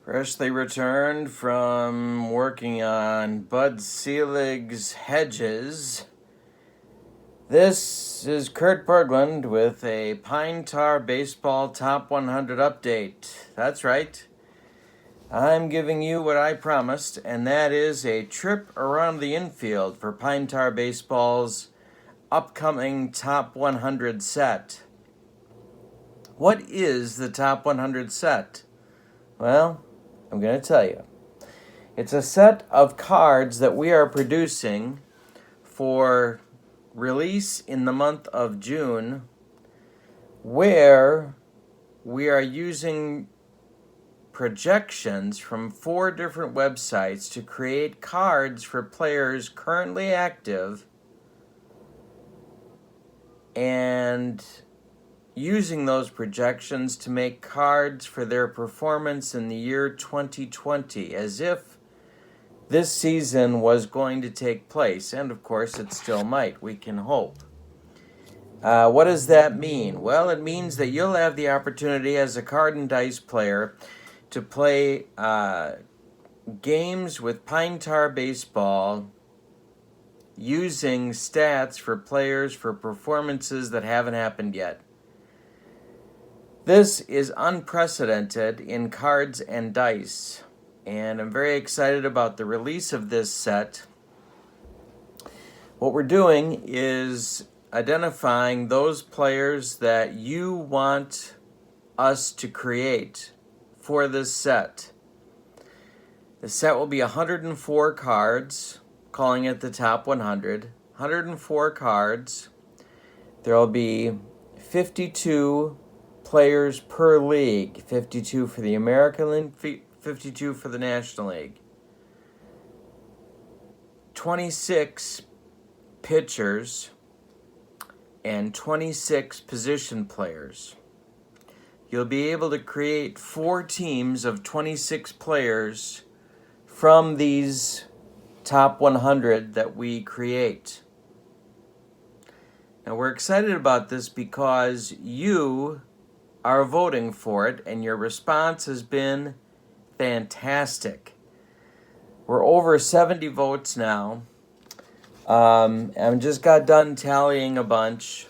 Freshly returned from working on Bud Selig's hedges. This is Kurt Berglund with a Pine Tar Baseball Top 100 update. That's right. I'm giving you what I promised, and that is a trip around the infield for Pine Tar Baseball's upcoming Top 100 set. What is the Top 100 set? Well, I'm going to tell you. It's a set of cards that we are producing for release in the month of June, where we are using projections from 4 different websites to create cards for players currently active and using those projections to make cards for their performance in the year 2020, as if this season was going to take place, and of course it still might, we can hope. What does that mean? Well, it means that you'll have the opportunity as a card and dice player to play games with Pine Tar Baseball using stats for players for performances that haven't happened yet. This is unprecedented in cards and dice, and I'm very excited about the release of this set. What we're doing is identifying those players that you want us to create for this set. The set will be 104 cards, calling it the Top 100. 104 cards. There will be 52 players per league, 52 for the American League, 52 for the National League. 26 pitchers and 26 position players. You'll be able to create 4 teams of 26 players from these top 100 that we create. Now we're excited about this because you are voting for it, and your response has been fantastic. We're over 70 votes now. I just got done tallying a bunch.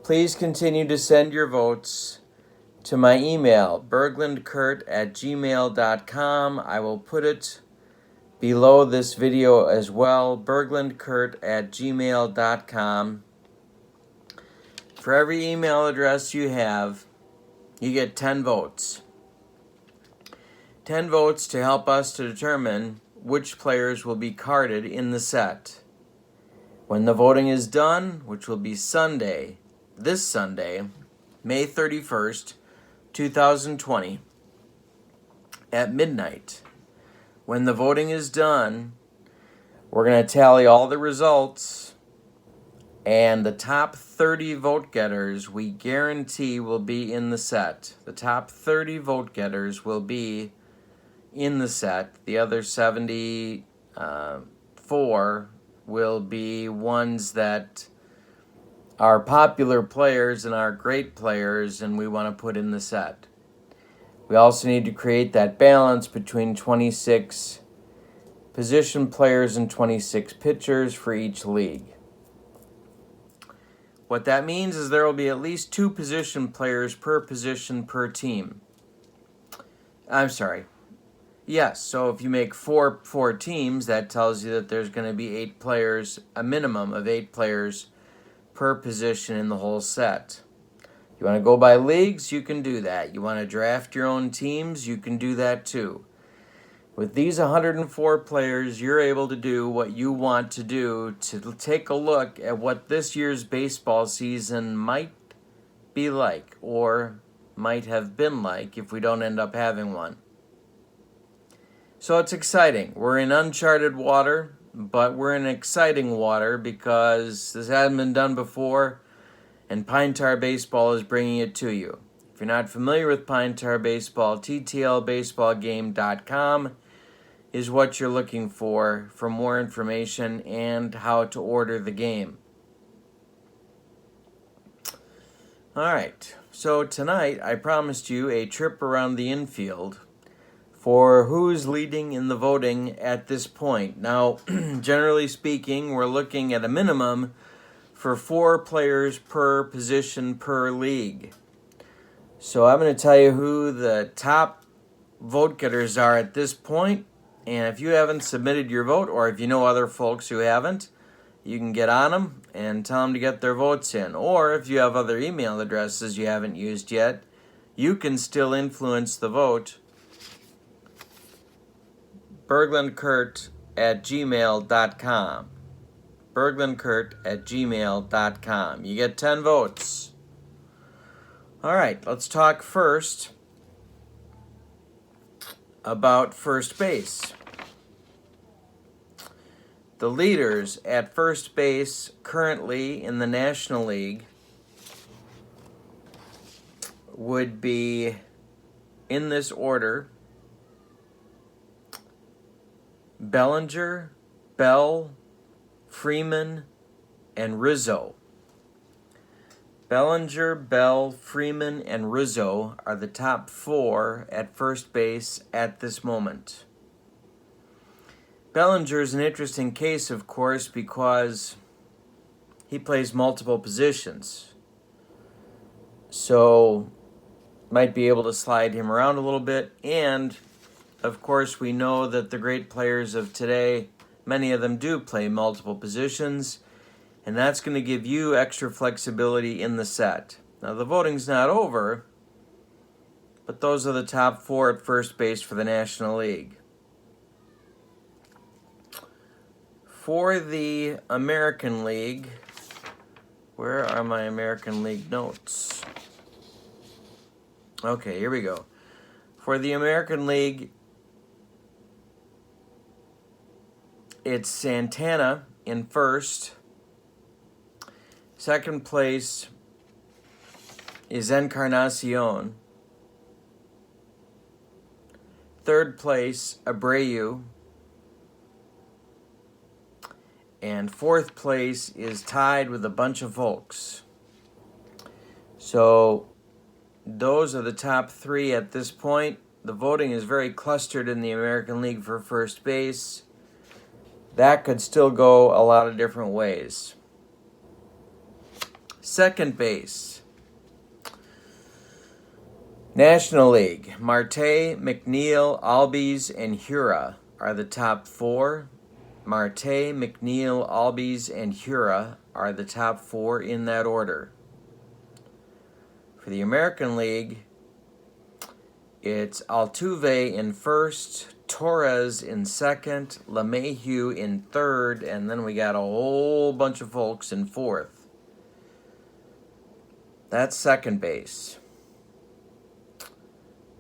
Please continue to send your votes to my email, berglundkurt@gmail.com. I will put it below this video as well, berglundkurt@gmail.com. For every email address you have, you get 10 votes. 10 votes to help us to determine which players will be carded in the set. When the voting is done, which will be this Sunday, May 31st, 2020, at midnight. When the voting is done, we're going to tally all the results, and the top 30 vote getters we guarantee will be in the set. The top 30 vote getters will be in the set. The other 74 will be ones that are popular players and are great players and we want to put in the set. We also need to create that balance between 26 position players and 26 pitchers for each league. What that means is there will be at least 2 position players per position per team. I'm sorry. Yes, so if you make four teams, that tells you that there's going to be 8 players, a minimum of 8 players per position in the whole set. You want to go by leagues, you can do that. You want to draft your own teams, you can do that too. With these 104 players, you're able to do what you want to do to take a look at what this year's baseball season might be like, or might have been like if we don't end up having one. So it's exciting. We're in uncharted water, but we're in exciting water because this hasn't been done before, and Pine Tar Baseball is bringing it to you. If you're not familiar with Pine Tar Baseball, ttlbaseballgame.com is what you're looking for more information and how to order the game. All right, so tonight I promised you a trip around the infield for who's leading in the voting at this point. Now, generally speaking, we're looking at a minimum for 4 players per position per league. So I'm going to tell you who the top vote getters are at this point. And if you haven't submitted your vote, or if you know other folks who haven't, you can get on them and tell them to get their votes in. Or if you have other email addresses you haven't used yet, you can still influence the vote. berglundkurt@gmail.com. berglundkurt@gmail.com. You get 10 votes. All right, let's talk first about first base. The leaders at first base currently in the National League would be, in this order, Bellinger, Bell, Freeman, and Rizzo. Bellinger, Bell, Freeman, and Rizzo are the top 4 at first base at this moment. Bellinger is an interesting case, of course, because he plays multiple positions. So, might be able to slide him around a little bit. And, of course, we know that the great players of today, many of them do play multiple positions. And that's going to give you extra flexibility in the set. Now, the voting's not over, but those are the top 4 at first base for the National League. For the American League, where are my American League notes? Okay, here we go. For the American League, it's Santana in first. Second place is Encarnacion. Third place, Abreu. And fourth place is tied with a bunch of folks. So those are the top 3 at this point. The voting is very clustered in the American League for first base. That could still go a lot of different ways. Second base. National League. Marte, McNeil, Albies, and Hura are the top 4. Marte, McNeil, Albies, and Hura are the top 4 in that order. For the American League, it's Altuve in first, Torres in second, LeMahieu in third, and then we got a whole bunch of folks in fourth. That's second base.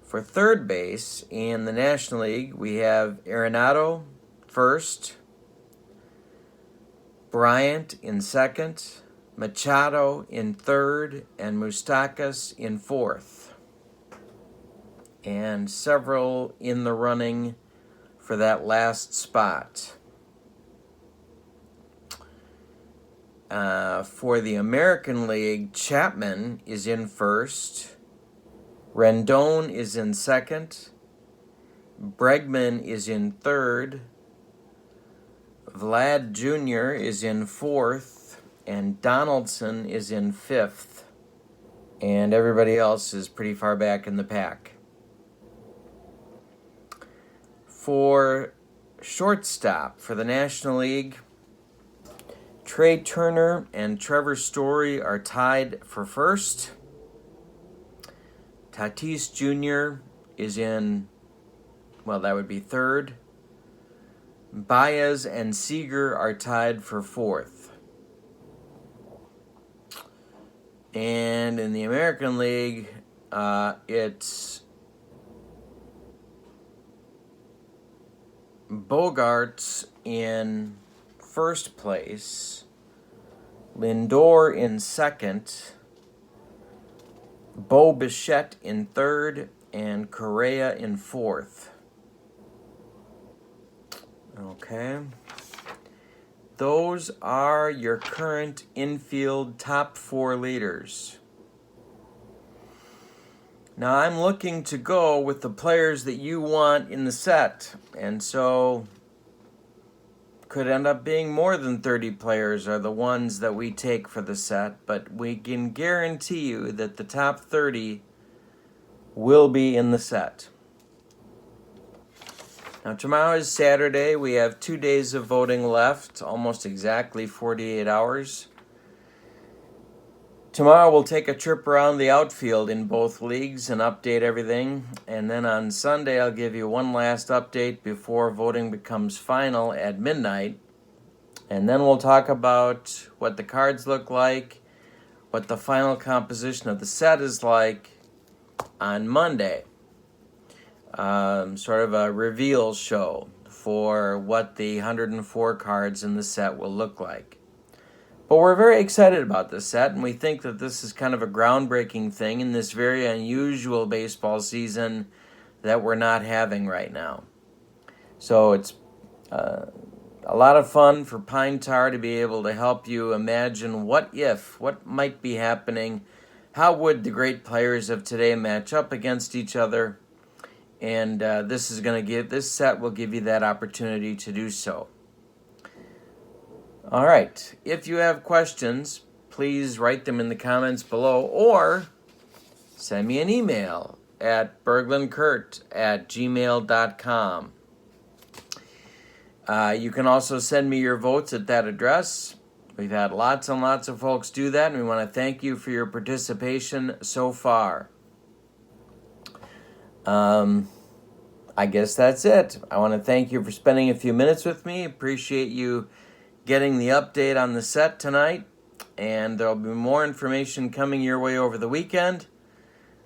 For third base in the National League, we have Arenado first, Bryant in second, Machado in third, and Moustakas in fourth. And several in the running for that last spot. For the American League, Chapman is in first, Rendon is in second, Bregman is in third, Vlad Jr. is in fourth, and Donaldson is in fifth. And everybody else is pretty far back in the pack. For shortstop for the National League, Trey Turner and Trevor Story are tied for first. Tatis Jr. is in, well, that would be third. Baez and Seager are tied for fourth. And in the American League, it's Bogarts in first place, Lindor in second, Bo Bichette in third, and Correa in fourth. Okay. Those are your current infield top 4 leaders. Now I'm looking to go with the players that you want in the set, and so could end up being more than 30 players are the ones that we take for the set, but we can guarantee you that the top 30 will be in the set. Now tomorrow is Saturday. We have 2 days of voting left, almost exactly 48 hours. Tomorrow we'll take a trip around the outfield in both leagues and update everything. And then on Sunday I'll give you one last update before voting becomes final at midnight. And then we'll talk about what the cards look like, what the final composition of the set is like on Monday. Sort of a reveal show for what the 104 cards in the set will look like. But we're very excited about this set, and we think that this is kind of a groundbreaking thing in this very unusual baseball season that we're not having right now. So it's a lot of fun for Pine Tar to be able to help you imagine what might be happening, how would the great players of today match up against each other, and this set will give you that opportunity to do so. All right, if you have questions, please write them in the comments below or send me an email at berglandkurt@gmail.com. You can also send me your votes at that address. We've had lots and lots of folks do that, and we want to thank you for your participation so far. I guess that's it. I want to thank you for spending a few minutes with me. Appreciate you getting the update on the set tonight, and there'll be more information coming your way over the weekend.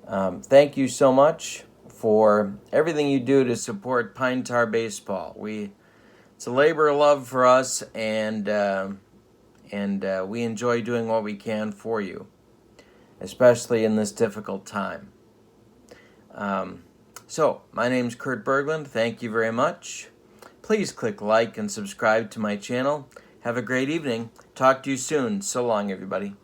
Thank you so much for everything you do to support Pine Tar Baseball. It's a labor of love for us, and we enjoy doing what we can for you, especially in this difficult time. So, my name's Kurt Bergland. Thank you very much. Please click like and subscribe to my channel. Have a great evening. Talk to you soon. So long, everybody.